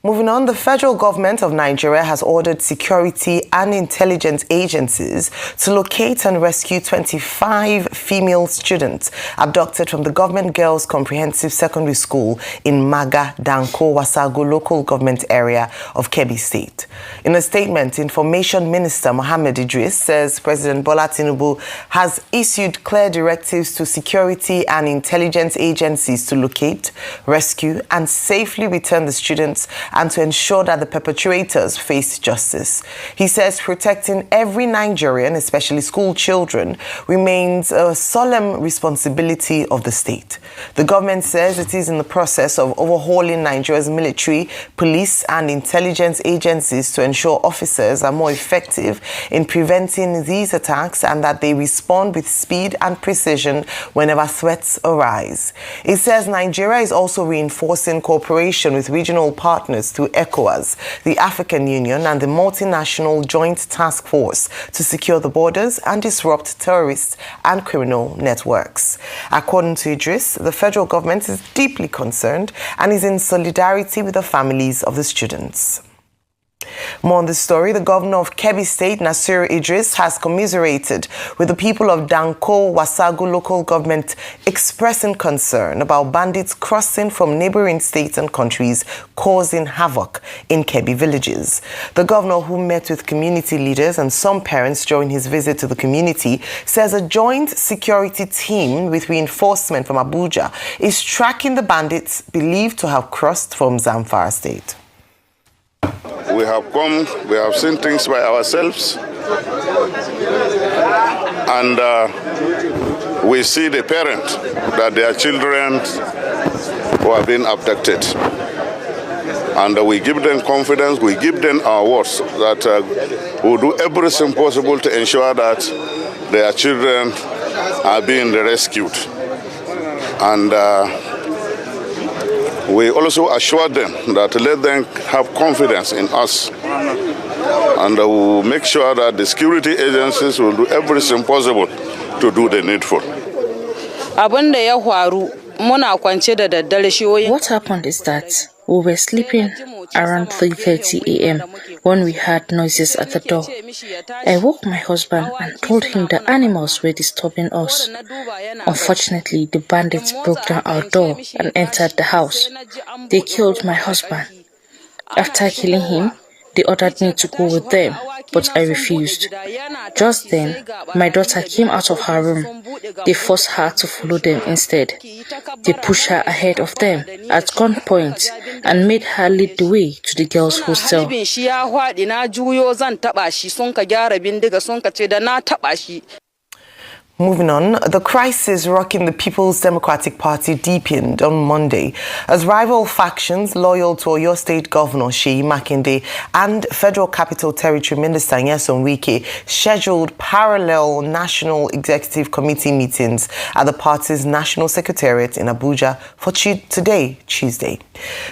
Moving on, the federal government of Nigeria has ordered security and intelligence agencies to locate and rescue 25 female students abducted from the Government Girls Comprehensive Secondary School in Maga, Danko, Wasagu local government area of Kebbi State. In a statement, Information Minister Mohammed Idris says President Bola Tinubu has issued clear directives to security and intelligence agencies to locate, rescue, and safely return the students and to ensure that the perpetrators face justice. He says protecting every Nigerian, especially school children, remains a solemn responsibility of the state. The government says it is in the process of overhauling Nigeria's military, police, and intelligence agencies to ensure officers are more effective in preventing these attacks and that they respond with speed and precision whenever threats arise. It says Nigeria is also reinforcing cooperation with regional partners through ECOWAS, the African Union, and the Multinational Joint Task Force to secure the borders and disrupt terrorist and criminal networks. According to Idris, the federal government is deeply concerned and is in solidarity with the families of the students. More on this story, the governor of Kebbi State, Nasir Idris, has commiserated with the people of Danko, Wasagu local government, expressing concern about bandits crossing from neighboring states and countries, causing havoc in Kebbi villages. The governor, who met with community leaders and some parents during his visit to the community, says a joint security team with reinforcement from Abuja is tracking the bandits believed to have crossed from Zamfara State. We have come, we have seen things by ourselves, and we see the parent that their children were being abducted. And we give them confidence, we give them our words that we'll do everything possible to ensure that their children are being rescued. And we also assure them that let them have confidence in us, and we'll make sure that the security agencies will do everything possible to do the needful. What happened is that we were sleeping around 3:30 a.m. when we heard noises at the door. I woke my husband and told him the animals were disturbing us. Unfortunately, the bandits broke down our door and entered the house. They killed my husband. After killing him, they ordered me to go with them, but I refused. Just then, my daughter came out of her room. They forced her to follow them instead. They pushed her ahead of them at gunpoint and made her lead the way to the girls' hostel. Moving on, the crisis rocking the People's Democratic Party deepened on Monday as rival factions loyal to Oyo State Governor Sheikh and Federal Capital Territory Minister Nyesom Wike scheduled parallel National Executive Committee meetings at the party's National Secretariat in Abuja for today, Tuesday.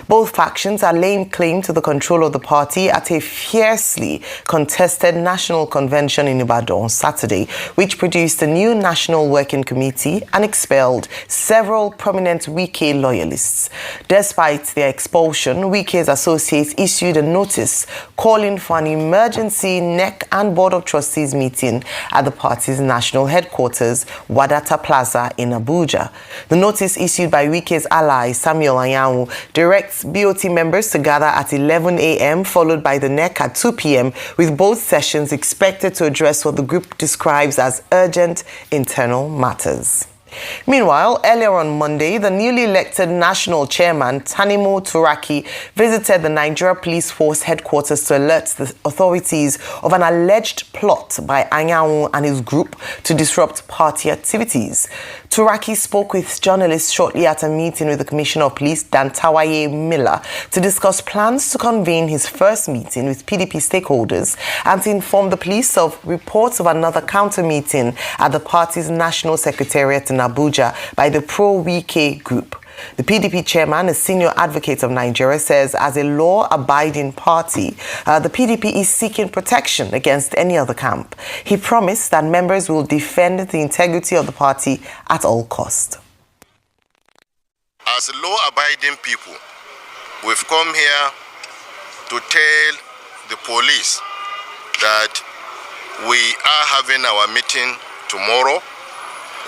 Both factions are laying claim to the control of the party at a fiercely contested national convention in Ibadan on Saturday, which produced a new National Working Committee and expelled several prominent Wike loyalists. Despite their expulsion, Wike's associates issued a notice calling for an emergency NEC and Board of Trustees meeting at the party's national headquarters, Wadata Plaza in Abuja. The notice issued by Wike's ally, Samuel Anyanwu, directs BOT members to gather at 11 a.m., followed by the NEC at 2 p.m., with both sessions expected to address what the group describes as urgent internal matters. Meanwhile, earlier on Monday, the newly elected national chairman, Tanimu Turaki, visited the Nigeria Police Force headquarters to alert the authorities of an alleged plot by Anyanwu and his group to disrupt party activities. Turaki spoke with journalists shortly at a meeting with the Commissioner of Police, Dantawaye Miller, to discuss plans to convene his first meeting with PDP stakeholders and to inform the police of reports of another counter-meeting at the party's National Secretariat in Abuja by the pro-Wike group. The PDP chairman, a senior advocate of Nigeria, says as a law-abiding party, the PDP is seeking protection against any other camp. He promised that members will defend the integrity of the party at all costs. As law-abiding people, we've come here to tell the police that we are having our meeting tomorrow,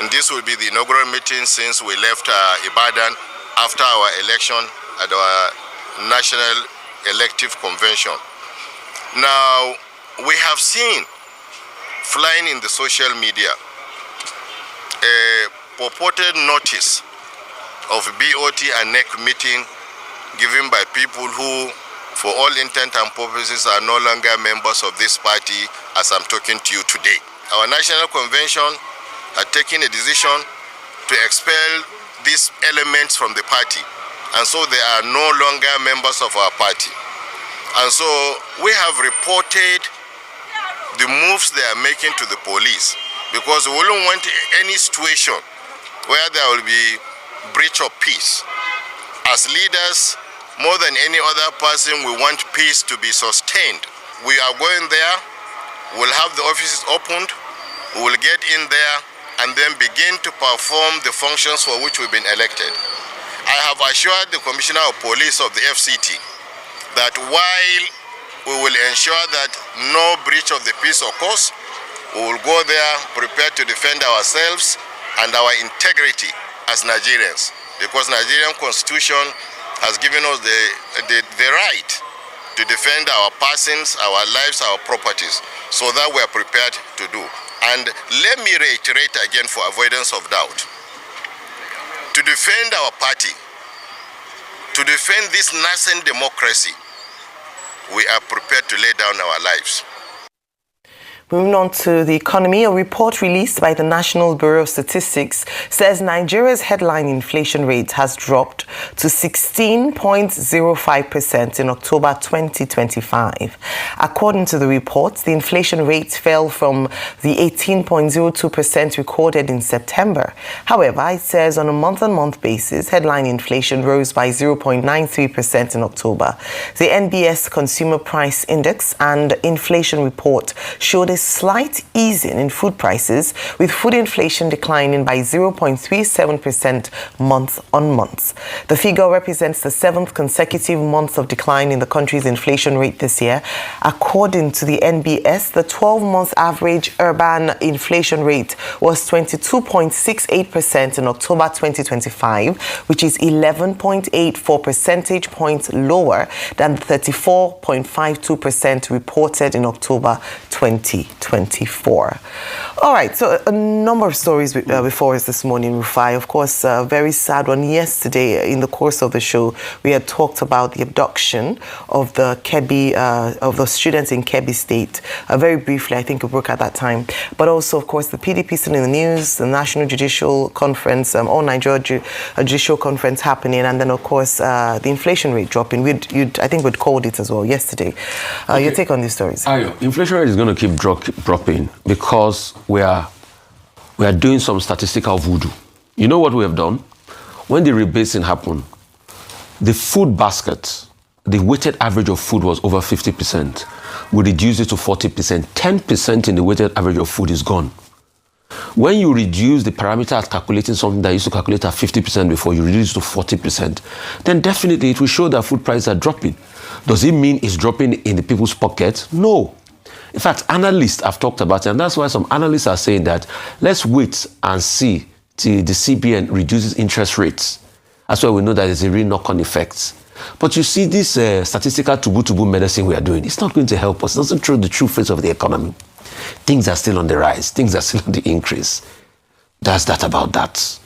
and this will be the inaugural meeting since we left Ibadan after our election at our National Elective Convention. Now, we have seen flying in the social media a purported notice of BOT and NEC meeting given by people who, for all intent and purposes, are no longer members of this party as I'm talking to you today. Our National Convention had taken a decision to expel these elements from the party, and so they are no longer members of our party. And so we have reported the moves they are making to the police, because we don't want any situation where there will be breach of peace. As leaders, more than any other person, we want peace to be sustained. We are going there, we'll have the offices opened, we will get in there and then begin to perform the functions for which we've been elected. I have assured the Commissioner of Police of the FCT that while we will ensure that no breach of the peace occurs, we will go there prepared to defend ourselves and our integrity as Nigerians, because Nigerian Constitution has given us the right to defend our persons, our lives, our properties, so that we are prepared to do. And let me reiterate again for avoidance of doubt, to defend our party, to defend this nascent democracy, we are prepared to lay down our lives. Moving on to the economy, a report released by the National Bureau of Statistics says Nigeria's headline inflation rate has dropped to 16.05% in October 2025. According to the report, the inflation rate fell from the 18.02% recorded in September. However, it says on a month-on-month basis, headline inflation rose by 0.93% in October. The NBS Consumer Price Index and inflation report showed a slight easing in food prices, with food inflation declining by 0.37% month-on-month. The figure represents the 7th consecutive month of decline in the country's inflation rate this year. According to the NBS, the 12-month average urban inflation rate was 22.68% in October 2025, which is 11.84 percentage points lower than the 34.52% reported in October 2024. All right, so a number of stories before us this morning, Rufai. Of course, a very sad one. Yesterday, in the course of the show, we had talked about the abduction of the Kebbi, of the students in Kebbi State. Very briefly, I think it broke at that time. But also, of course, the PDP still in the news, the National Judicial Conference, All Nigeria Judicial Conference happening, and then, of course, the inflation rate dropping. I think we'd called it as well yesterday. Okay. Your take on these stories? Ayo, inflation rate is going to keep dropping because we are doing some statistical voodoo. You know what we have done? When the rebasing happened, the food basket, the weighted average of food was over 50%. We reduced it to 40%. 10% in the weighted average of food is gone. When you reduce the parameter at calculating something that used to calculate at 50% before, you reduce it to 40%, then definitely it will show that food prices are dropping. Does it mean it's dropping in the people's pocket? No. In fact, analysts have talked about it, and that's why some analysts are saying that let's wait and see till the CBN reduces interest rates. That's why we know that there's a real knock-on effect. But you see, this statistical tubu medicine we are doing, it's not going to help us. It doesn't show the true face of the economy. Things are still on the rise. Things are still on the increase. That's that about that.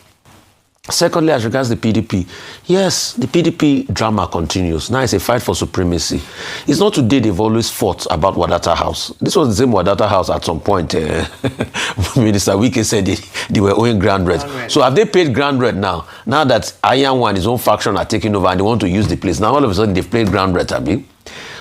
Secondly, as regards the PDP, yes, the PDP drama continues. Now it's a fight for supremacy. It's not today they've always fought about Wadata House. This was the same Wadata House at some point. Minister Wike said they were owing grand rent. So have they paid grand rent now? Now that Iron One, his own faction, are taking over and they want to use the place. Now all of a sudden they've paid grand rent, Abi.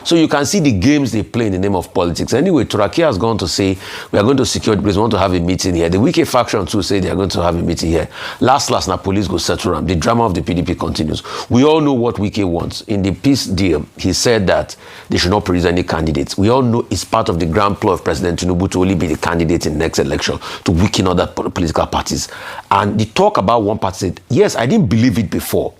So you can see the games they play in the name of politics. Anyway, Turaki has gone to say, we are going to secure the place, we want to have a meeting here. The Wike faction too say they are going to have a meeting here. Last, now police go settle them. The drama of the PDP continues. We all know what Wike wants. In the peace deal, he said that they should not produce any candidates. We all know it's part of the grand ploy of President Tinubu to only be the candidate in the next election, to weaken other political parties. And the talk about one party said, yes, I didn't believe it before.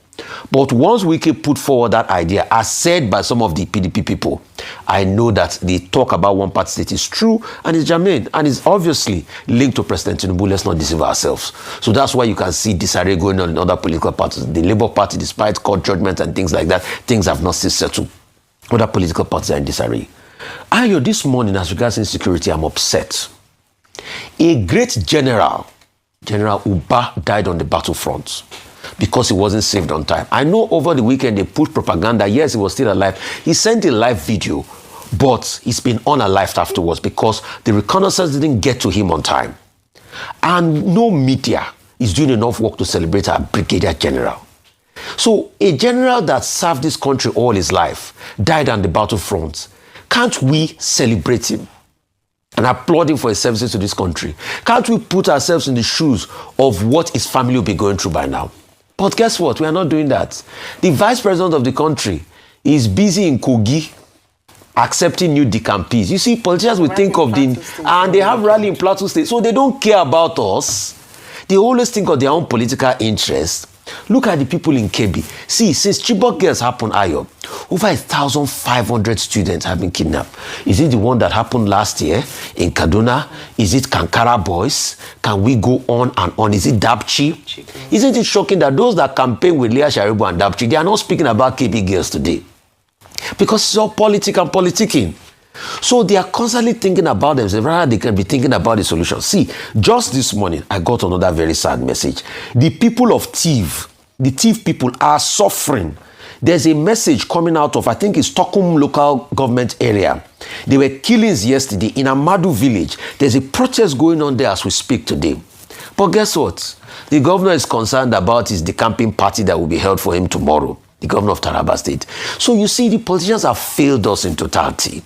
But once Wike put forward that idea, as said by some of the PDP people, I know that the talk about one party state is true and is germane and is obviously linked to President Tinubu. Let's not deceive ourselves. So that's why you can see disarray going on in other political parties. The Labour Party, despite court judgments and things like that, things have not still settled. Other political parties are in disarray. Ayo, this morning, as regards insecurity, I'm upset. A great general, General Uba, died on the battlefront because he wasn't saved on time. I know over the weekend they pushed propaganda. Yes, he was still alive. He sent a live video, but he's been unalived afterwards because the reconnaissance didn't get to him on time. And no media is doing enough work to celebrate our brigadier general. So a general that served this country all his life died on the battlefront. Can't we celebrate him and applaud him for his services to this country? Can't we put ourselves in the shoes of what his family will be going through by now? But guess what? We are not doing that. The vice president of the country is busy in Kogi accepting new decampees. You see, politicians will think of and they have rally in Plateau State, so they don't care about us. They always think of their own political interests. Look at the people in Kebbi. See, since Chibok girls happened, Ayo, over 1,500 students have been kidnapped. Is it the one that happened last year in Kaduna? Is it Kankara boys? Can we go on and on? Is it Dapchi? Isn't it shocking that those that campaign with Leah Sharibu and Dapchi, they are not speaking about Kebbi girls today? Because it's all politics and politicking. So they are constantly thinking about themselves, rather they can be thinking about the solution. See, just this morning, I got another very sad message. The people of Tiv, the Tiv people are suffering. There's a message coming out of, I think it's Stockholm local government area. There were killings yesterday in Amadu village. There's a protest going on there as we speak today. But guess what? The governor is concerned about his decamping party that will be held for him tomorrow, the governor of Taraba State. So you see, the politicians have failed us in totality.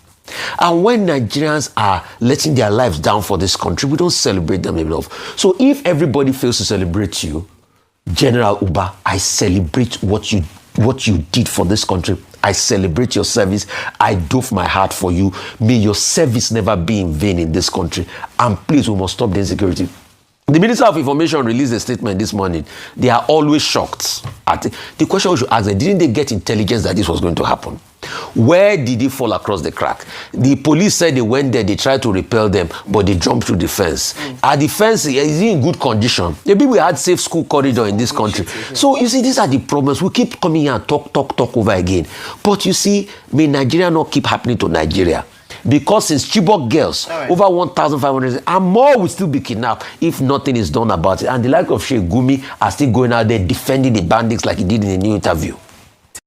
And when Nigerians are letting their lives down for this country, we don't celebrate them enough. So if everybody fails to celebrate you, General Uba, I celebrate what you did for this country. I celebrate your service. I doff my heart for you. May your service never be in vain in this country. And please, we must stop the insecurity. The Minister of Information released a statement this morning. They are always shocked. The question we should ask them, didn't they get intelligence that this was going to happen? Where did it fall across the crack? The police said they went there, they tried to repel them, but they jumped through the fence. Are the fence is in good condition? Maybe we had safe school corridor in this country. So you see, these are the problems. We keep coming here and talk over again. But you see, may Nigeria not keep happening to Nigeria? Because since Chibok girls, over 1,500 and more will still be kidnapped if nothing is done about it. And the like of Sheikh Gumi are still going out there defending the bandits like he did in a new interview.